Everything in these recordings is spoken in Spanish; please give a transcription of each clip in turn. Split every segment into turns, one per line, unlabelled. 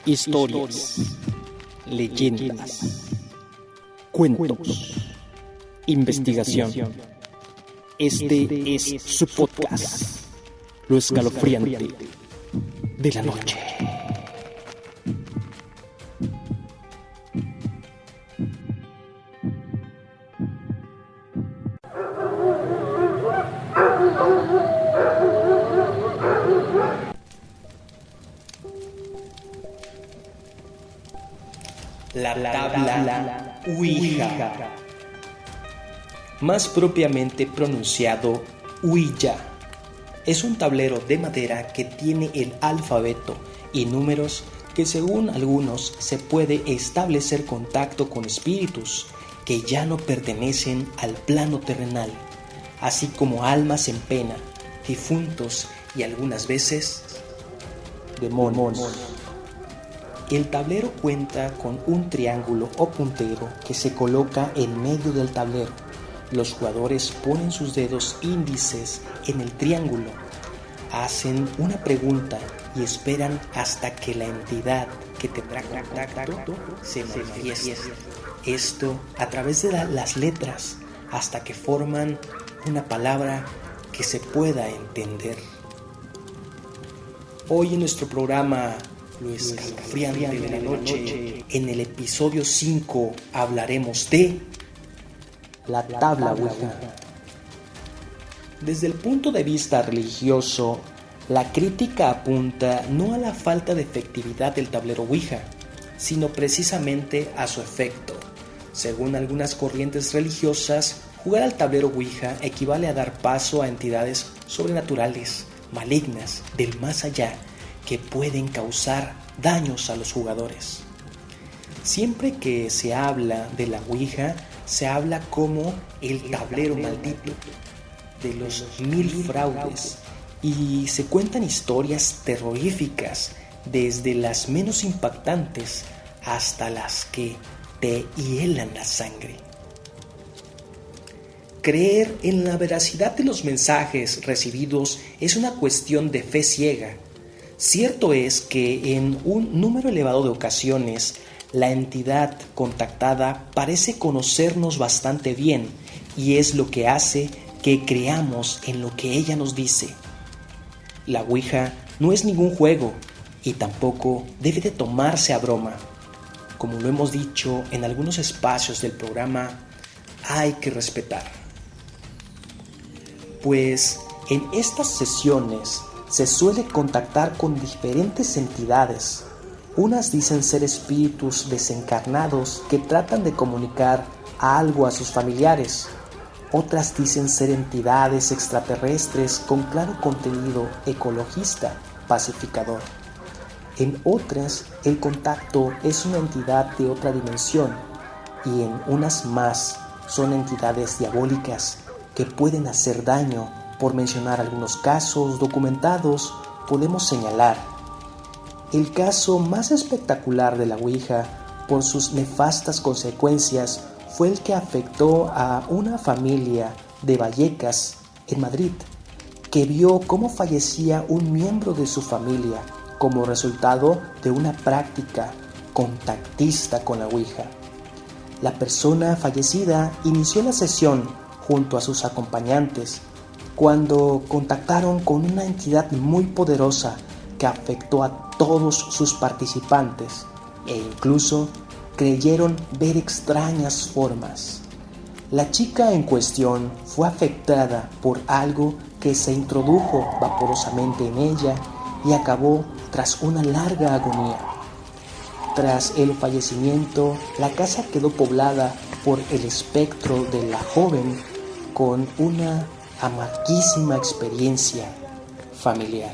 Historias, leyendas, cuentos, investigación. Este es su podcast, Lo Escalofriante de la Noche. La tabla Ouija, más propiamente pronunciado Ouija, es un tablero de madera que tiene el alfabeto y números que, según algunos, se puede establecer contacto con espíritus que ya no pertenecen al plano terrenal, así como almas en pena, difuntos y algunas veces demonios. El tablero cuenta con un triángulo o puntero que se coloca en medio del tablero. Los jugadores ponen sus dedos índices en el triángulo, hacen una pregunta y esperan hasta que la entidad que tendrá contacto se manifieste. Esto a través de las letras hasta que forman una palabra que se pueda entender. Hoy en nuestro programa Lo Escalofriante de la Noche, en el episodio 5 hablaremos de la tabla Ouija. Desde el punto de vista religioso, la crítica apunta no a la falta de efectividad del tablero Ouija, sino precisamente a su efecto. Según algunas corrientes religiosas, jugar al tablero Ouija equivale a dar paso a entidades sobrenaturales, malignas, del más allá, que pueden causar daños a los jugadores. Siempre que se habla de la Ouija, se habla como el tablero maldito, de los 1000 fraudes, y se cuentan historias terroríficas, desde las menos impactantes hasta las que te hielan la sangre. Creer en la veracidad de los mensajes recibidos es una cuestión de fe ciega. Cierto es que en un número elevado de ocasiones, la entidad contactada parece conocernos bastante bien y es lo que hace que creamos en lo que ella nos dice. La Ouija no es ningún juego y tampoco debe de tomarse a broma. Como lo hemos dicho en algunos espacios del programa, hay que respetar. Pues en estas sesiones se suele contactar con diferentes entidades. Unas dicen ser espíritus desencarnados que tratan de comunicar algo a sus familiares. Otras dicen ser entidades extraterrestres con claro contenido ecologista, pacificador. En otras, el contacto es una entidad de otra dimensión, y en unas más son entidades diabólicas que pueden hacer daño. Por mencionar algunos casos documentados, podemos señalar el caso más espectacular de la Ouija por sus nefastas consecuencias fue el que afectó a una familia de Vallecas, en Madrid, que vio cómo fallecía un miembro de su familia como resultado de una práctica contactista con la Ouija. La persona fallecida inició la sesión junto a sus acompañantes cuando contactaron con una entidad muy poderosa que afectó a todos sus participantes e incluso creyeron ver extrañas formas. La chica en cuestión fue afectada por algo que se introdujo vaporosamente en ella y acabó tras una larga agonía. Tras el fallecimiento, la casa quedó poblada por el espectro de la joven con una amarguísima experiencia familiar.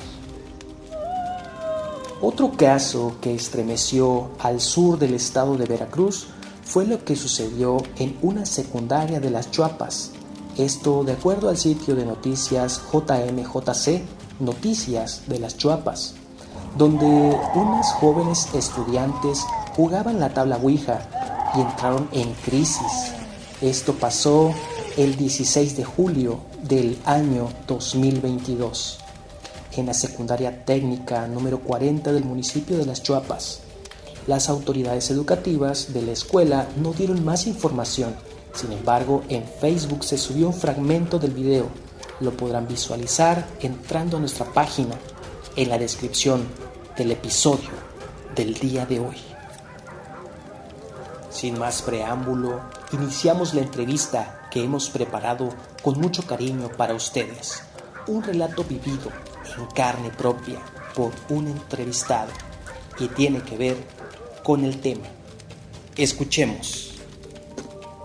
Otro caso que estremeció al sur del estado de Veracruz fue lo que sucedió en una secundaria de Las Chuapas. Esto de acuerdo al sitio de noticias JMJC, Noticias de Las Chuapas, donde unas jóvenes estudiantes jugaban la tabla Ouija y entraron en crisis. Esto pasó el 16 de julio del año 2022 en la secundaria técnica número 40 del municipio de Las Chuapas. Las autoridades educativas de la escuela no dieron más información. Sin embargo, en Facebook se subió un fragmento del video. Lo podrán visualizar entrando a nuestra página en la descripción del episodio del día de hoy. Sin más preámbulo, iniciamos la entrevista que hemos preparado con mucho cariño para ustedes. Un relato vivido en carne propia por un entrevistado que tiene que ver con el tema. Escuchemos.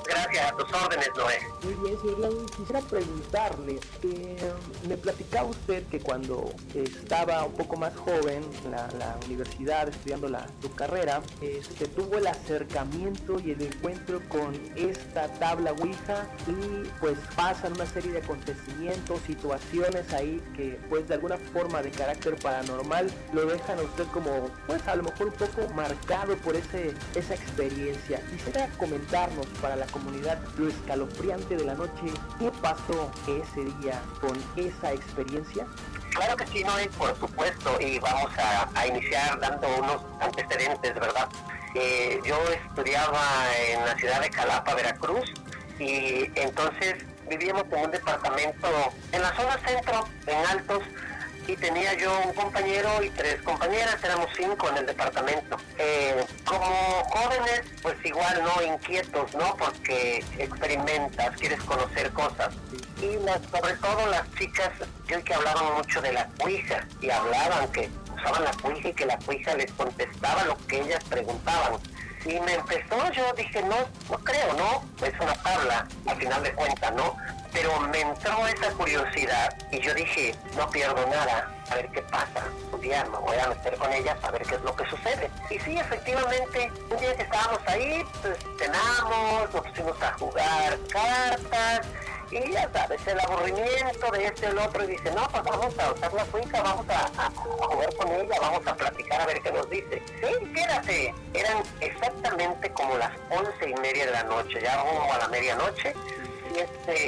Gracias, a tus órdenes, Noé.
Muy bien, señor Lang, quisiera preguntarle, me platicaba usted que cuando estaba un poco más joven en la universidad estudiando su carrera, tuvo el acercamiento y el encuentro con esta tabla Ouija y pues pasan una serie de acontecimientos, situaciones ahí que pues de alguna forma de carácter paranormal lo dejan a usted como pues a lo mejor un poco marcado por esa experiencia. Quisiera comentarnos para la comunidad lo escalofriante de la noche, ¿qué pasó ese día con esa experiencia?
Claro que sí, Noé, por supuesto, y vamos a iniciar dando unos antecedentes, ¿verdad? Yo estudiaba en la ciudad de Jalapa, Veracruz, y entonces vivíamos en un departamento en la zona centro, en Altos, y tenía yo un compañero y 3 compañeras, éramos 5 en el departamento. Como jóvenes, pues igual, ¿no? Inquietos, ¿no? Porque experimentas, quieres conocer cosas. Y sobre todo las chicas, creo que hablaban mucho de la Ouija, y hablaban que usaban la Ouija y que la Ouija les contestaba lo que ellas preguntaban. Y me empezó, yo dije, no creo, ¿no? Es una tabla, al final de cuentas, ¿no? Pero me entró esa curiosidad y yo dije, no pierdo nada, a ver qué pasa. Un día me voy a meter con ellas a ver qué es lo que sucede. Y sí, efectivamente, un día que estábamos ahí, pues cenamos, nos pusimos a jugar cartas, y ya sabes, el aburrimiento de este y el otro, y dice, no, pues vamos a usar la Ouija, vamos a jugar con ella, vamos a platicar a ver qué nos dice. Sí, quédate. Eran exactamente como las 11:30 de la noche, ya rumbo a la medianoche.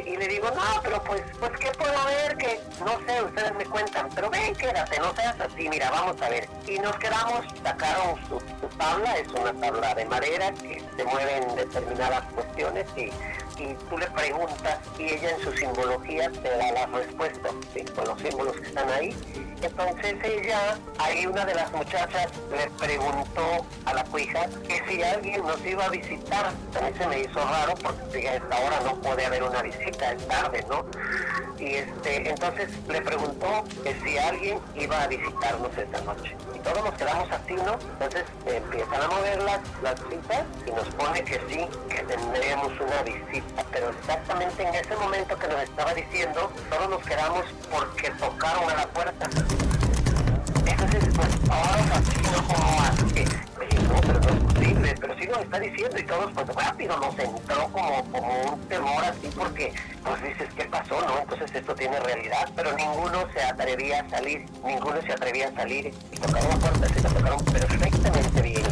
Y le digo, no, pero pues ¿qué puedo ver? Que no sé, ustedes me cuentan, pero ven, quédate, no seas así, mira, vamos a ver. Y nos quedamos, sacaron su tabla, es una tabla de madera que se mueven determinadas cuestiones y tú le preguntas y ella en su simbología te da la respuesta, ¿sí? Con los símbolos que están ahí. Entonces ella, ahí una de las muchachas le preguntó a la Ouija que si alguien nos iba a visitar. A mí se me hizo raro porque a esta hora no puede haber una visita, es tarde, ¿no? Y entonces le preguntó que si alguien iba a visitarnos esta noche. Y todos nos quedamos así, ¿no? Entonces empiezan a mover las citas y nos pone que sí, que tendremos una visita. Pero exactamente en ese momento que nos estaba diciendo, todos nos quedamos porque tocaron a la puerta. Entonces, pues, ahora así, ¿no? Como así, no, pero no es posible, pero sí nos está diciendo y todos, pues, rápido nos entró como un temor así porque, pues, dices, ¿qué pasó, no? Entonces esto tiene realidad, pero ninguno se atrevía a salir y tocaron la puerta, se la tocaron perfectamente bien.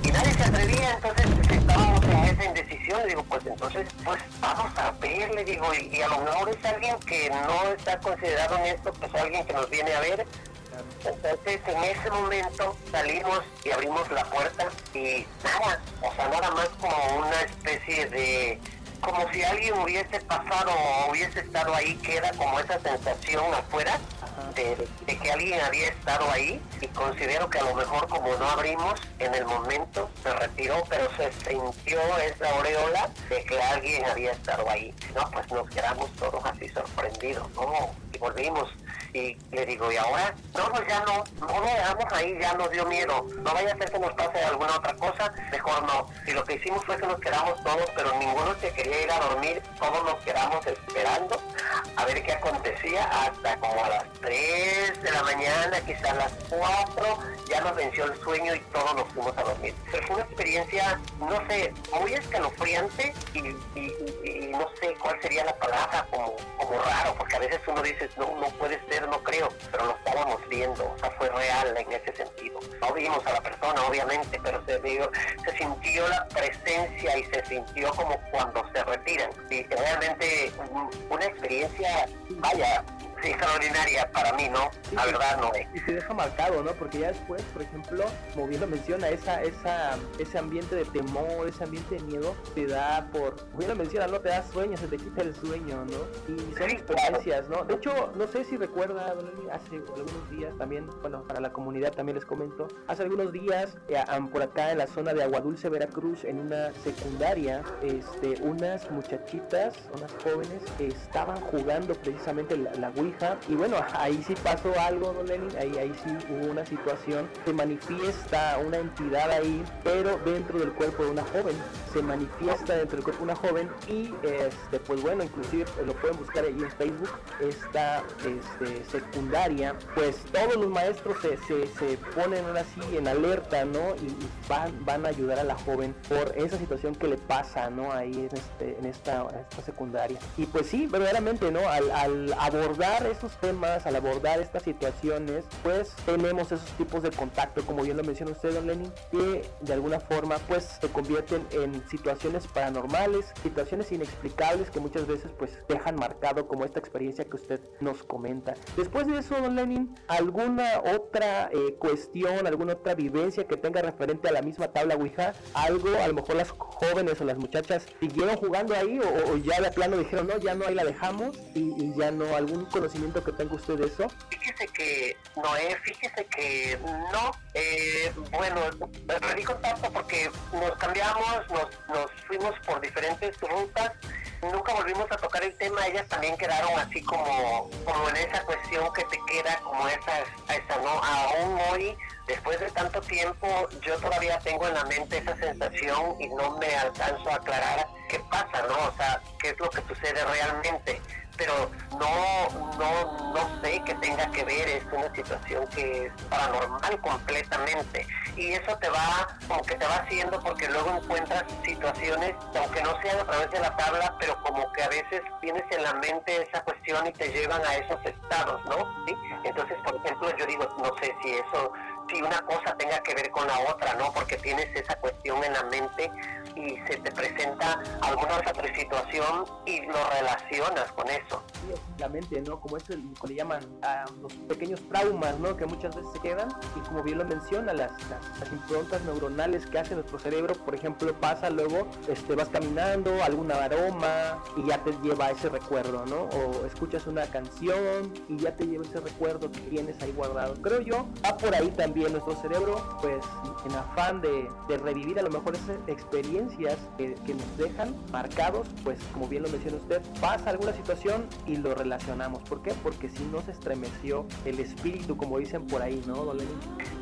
Y nadie se atrevía, entonces estábamos en esa indecisión, le digo, pues entonces, pues vamos a ver, le digo, y a lo mejor es alguien que no está considerado en esto, pues alguien que nos viene a ver. Entonces en ese momento salimos y abrimos la puerta y nada, o sea, nada más como una especie de, como si alguien hubiese pasado o hubiese estado ahí, queda como esa sensación afuera de que alguien había estado ahí, y considero que a lo mejor como no abrimos en el momento se retiró, pero se sintió esa aureola de que alguien había estado ahí. No, pues nos quedamos todos así sorprendidos, ¿no? Y volvimos. Y le digo, ¿y ahora? No, pues ya no lo dejamos ahí, ya nos dio miedo. No vaya a ser que nos pase alguna otra cosa, mejor no. Y lo que hicimos fue que nos quedamos todos, pero ninguno se quería ir a dormir, todos nos quedamos esperando a ver qué acontecía hasta como a las 3 de la mañana, quizás a las 4, ya nos venció el sueño y todos nos fuimos a dormir. Pero fue una experiencia, no sé, muy escalofriante y no sé cuál sería la palabra, como raro, porque a veces uno dice, no puede ser, no creo, pero lo estábamos viendo, o sea, fue real en ese sentido. No vimos a la persona, obviamente, pero se sintió la presencia y se sintió como cuando se retiran. Y realmente una experiencia, vaya, sí, extraordinaria para mí, ¿no?
Sí,
la
sí.
verdad, no es.
Y se deja marcado, ¿no? Porque ya después, por ejemplo, como bien lo menciona, ese ambiente de temor, ese ambiente de miedo, te da por, como bien lo menciona, ¿no? Te da sueño, se te quita el sueño, ¿no? Y son
Sí,
experiencias, ¿no? De hecho, no sé si recuerda, don Lenny, hace algunos días también, bueno, para la comunidad también les comento, hace algunos días, por acá en la zona de Aguadulce, Veracruz, en una secundaria, unas muchachitas, unas jóvenes, estaban jugando precisamente la Ouija, y bueno, ahí sí pasó algo, don Lenny, ahí sí hubo una situación, se manifiesta una entidad ahí, pero dentro del cuerpo de una joven, se manifiesta dentro del cuerpo de una joven, y pues bueno, inclusive lo pueden buscar ahí en Facebook, esta secundaria, pues todos los maestros se ponen ahora sí en alerta, ¿no? Y van a ayudar a la joven por esa situación que le pasa, ¿no? Ahí en esta secundaria. Y pues sí, verdaderamente, ¿no? Al abordar esos temas, al abordar estas situaciones, pues tenemos esos tipos de contacto, como bien lo menciona usted, don Lenny, que de alguna forma pues se convierten en situaciones paranormales, situaciones inexplicables que muchas veces pues dejan marcado como esta experiencia que usted nos comenta. Después de eso, don Lenny, ¿alguna otra cuestión, alguna otra vivencia que tenga referente a la misma tabla Ouija? Algo, a lo mejor las jóvenes o las muchachas siguieron jugando ahí o ya de plano dijeron, no, ya no, ahí la dejamos y ya no, algún conocimiento que tenga usted de eso.
Fíjese que no, bueno, radico tanto porque nos cambiamos, nos fuimos por diferentes rutas, nunca volvimos a tocar el tema, ellas también quedaron así como en esa cuestión que te queda como esa, ¿no? Aún hoy, después de tanto tiempo, yo todavía tengo en la mente esa sensación y no me alcanzo a aclarar qué pasa, ¿no? O sea, qué es lo que sucede realmente. Pero no sé qué tenga que ver, es una situación que es paranormal completamente, y eso te va haciendo, porque luego encuentras situaciones, aunque no sean a través de la tabla, pero como que a veces tienes en la mente esa cuestión y te llevan a esos estados, ¿no? ¿Sí? Entonces, por ejemplo, yo digo, no sé si una cosa tenga que ver con la otra, ¿no? Porque tienes esa cuestión en la mente y se te presenta alguna otra situación y lo relacionas con eso.
Sí, la mente, ¿no? Como eso le llaman a los pequeños traumas, ¿no? Que muchas veces se quedan, y como bien lo menciona, las improntas neuronales que hace nuestro cerebro, por ejemplo, pasa luego, vas caminando, algún aroma y ya te lleva a ese recuerdo, ¿no? O escuchas una canción y ya te lleva ese recuerdo que tienes ahí guardado. Creo yo, va por ahí también nuestro cerebro, pues en afán de revivir a lo mejor esas experiencias que nos dejan marcados, pues como bien lo menciona usted, pasa alguna situación y lo relacionamos. ¿Por qué? Porque si no se estremeció el espíritu, como dicen por ahí, ¿no, don Lenny?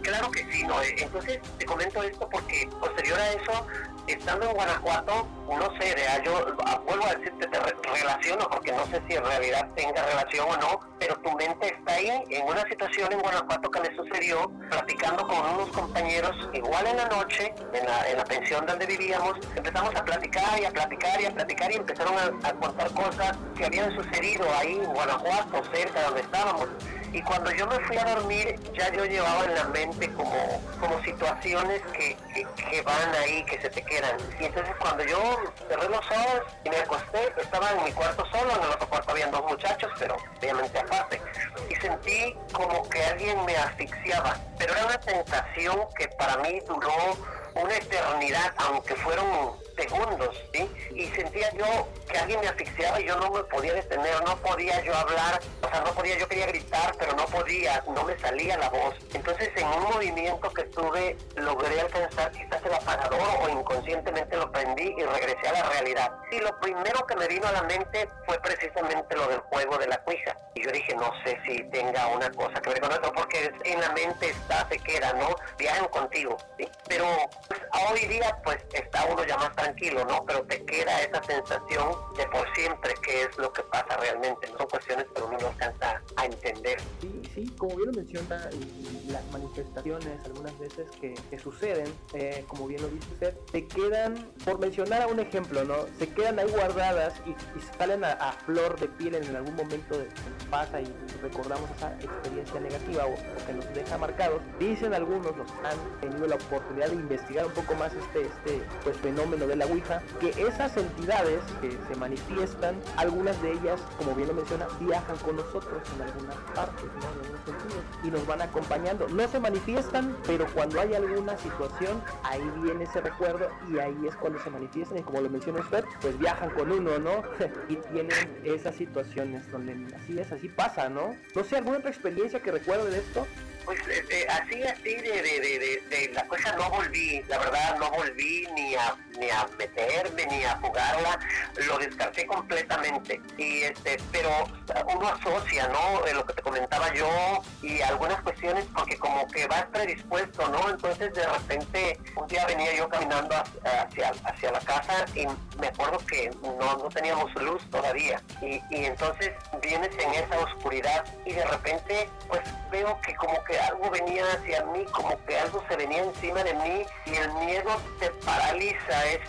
Claro que sí, ¿no? Entonces te comento esto porque posterior a eso, estando en Guanajuato, no sé, yo vuelvo a decirte, te relaciono, porque no sé si en realidad tenga relación o no, pero tu mente está ahí, en una situación en Guanajuato que me sucedió, platicando con unos compañeros, igual en la noche, en la pensión donde vivíamos, empezamos a platicar y a platicar y a platicar, y empezaron a contar cosas que habían sucedido ahí en Guanajuato, cerca de donde estábamos. Y cuando yo me fui a dormir, ya yo llevaba en la mente como situaciones que van ahí, que se te quedan. Y entonces cuando yo cerré los ojos y me acosté, estaba en mi cuarto solo, en el otro cuarto habían dos muchachos, pero obviamente aparte. Y sentí como que alguien me asfixiaba, pero era una sensación que para mí duró una eternidad, aunque fueron segundos, ¿sí? Y sentía yo que alguien me asfixiaba y yo no me podía detener, no podía yo hablar, o sea, yo quería gritar, pero no me salía la voz. Entonces, en un movimiento que tuve, logré alcanzar quizás el apagador, o inconscientemente lo prendí y regresé a la realidad. Y lo primero que me vino a la mente fue precisamente lo del juego de la Ouija. Y yo dije, no sé si tenga una cosa que ver con esto, porque en la mente se queda, ¿no? Viajan contigo, ¿sí? Pero pues, hoy día, pues, está uno ya más tranquilo, ¿no? Pero te queda esa sensación de por siempre, que es lo que pasa realmente, ¿no? Son cuestiones que uno no alcanza a entender.
Sí, sí, como bien lo menciona, las manifestaciones algunas veces que suceden, como bien lo dice usted, se quedan, por mencionar un ejemplo, ¿no? Se quedan ahí guardadas y salen a flor de piel en algún momento que nos pasa y recordamos esa experiencia negativa o que nos deja marcados. Dicen algunos, los que han tenido la oportunidad de investigar un poco más este pues fenómeno de la Ouija, que esas entidades que se manifiestan, algunas de ellas, como bien lo menciona, viajan con nosotros en algunas partes, ¿no? En algunos sentidos, y nos van acompañando. No se manifiestan, pero cuando hay alguna situación, ahí viene ese recuerdo y ahí es cuando se manifiestan, y como lo menciona usted, pues viajan con uno, ¿no? Y tienen esas situaciones donde así pasa, ¿no? No sé, ¿alguna otra experiencia que recuerde de esto?
Pues así de la cosa no volví, la verdad no volví ni a meterme ni a jugarla, lo descarté completamente. Y pero uno asocia, ¿no? Lo que te comentaba yo y algunas cuestiones, porque como que vas predispuesto, ¿no? Entonces de repente un día venía yo caminando hacia la casa y me acuerdo que no teníamos luz todavía y entonces vienes en esa oscuridad y de repente pues veo que como que algo venía hacia mí, como que algo se venía encima de mí y el miedo te paraliza. Es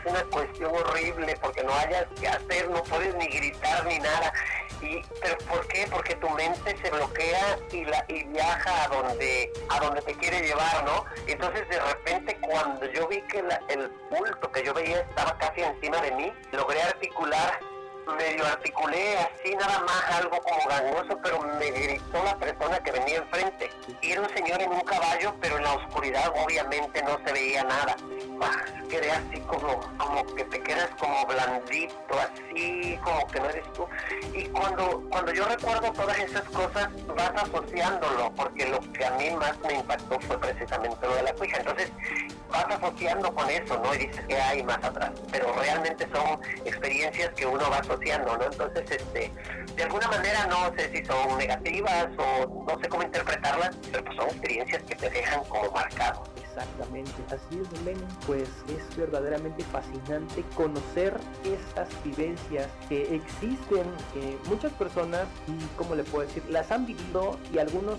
una cuestión horrible porque no hayas que hacer, no puedes ni gritar ni nada. ¿Pero por qué? Porque tu mente se bloquea y viaja a donde te quiere llevar, ¿no? Entonces de repente cuando yo vi que el bulto que yo veía estaba casi encima de mí, logré medio articulé así nada más algo como gangoso, pero me gritó la persona que venía enfrente. Y era un señor en un caballo, pero en la oscuridad obviamente no se veía nada. Quedé así como que te quedas como blandito, así como que no eres tú. Y cuando yo recuerdo todas esas cosas, vas asociándolo, porque lo que a mí más me impactó fue precisamente lo de la Ouija. Entonces vas asociando con eso, ¿no? Y dices que hay más atrás, pero realmente son experiencias que uno va asociando, ¿no? Entonces, de alguna manera no sé si son negativas o no sé cómo interpretarlas, pero pues son experiencias que te dejan como marcado.
Exactamente, así es, Lenin. Pues es verdaderamente fascinante conocer estas vivencias que existen, que muchas personas, y como le puedo decir, las han vivido, y algunos,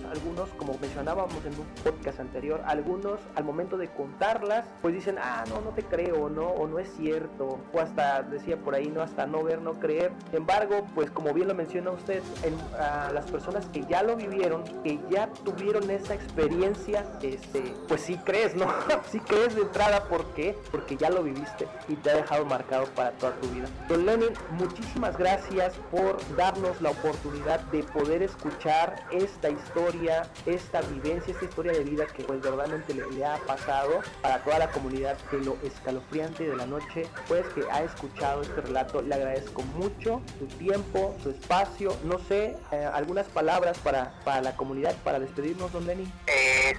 como mencionábamos en un podcast anterior, algunos al momento de contarlas, pues dicen, no te creo, ¿no? O no es cierto, o hasta decía por ahí, no, hasta no ver, no creer. Sin embargo, pues como bien lo menciona usted, a las personas que ya lo vivieron, que ya tuvieron esa experiencia, pues sí crees, ¿no? Sí crees de entrada. ¿Por qué? Porque ya lo viviste y te ha dejado marcado para toda tu vida. Don Lenin, muchísimas gracias por darnos la oportunidad de poder escuchar esta historia, esta vivencia, esta historia de vida que pues verdaderamente le ha pasado para toda la comunidad de lo escalofriante de la noche, pues que ha escuchado este relato. Le agradezco mucho su tiempo, su espacio. No sé, algunas palabras para la comunidad, para despedirnos, don Lenin.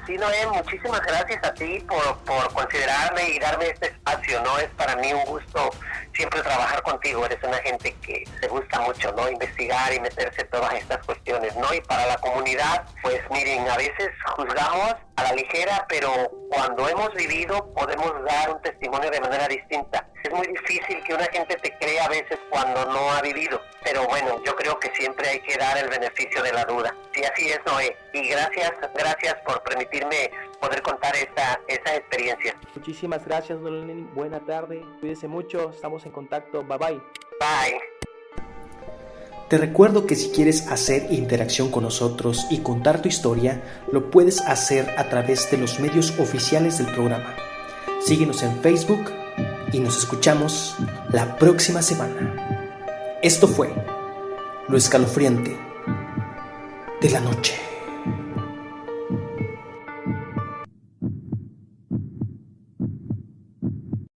Sí, Noé, muchísimas gracias a ti por considerarme y darme este espacio, ¿no? Es para mí un gusto siempre trabajar contigo. Eres una gente que te gusta mucho, ¿no? Investigar y meterse en todas estas cuestiones, ¿no? Y para la comunidad, pues miren, a veces juzgamos a la ligera, pero cuando hemos vivido podemos dar un testimonio de manera distinta. Es muy difícil que una gente te crea a veces cuando no ha vivido, pero bueno, yo creo que siempre hay que dar el beneficio de la duda. Sí, así es, Noé. Y gracias por permitirme poder contar esa experiencia.
Muchísimas gracias, don Lenin. Buena tarde, cuídese mucho, estamos en contacto. Bye bye.
Bye.
Te recuerdo que si quieres hacer interacción con nosotros y contar tu historia, lo puedes hacer a través de los medios oficiales del programa. Síguenos en Facebook y nos escuchamos la próxima semana. Esto fue Lo Escalofriante de la Noche.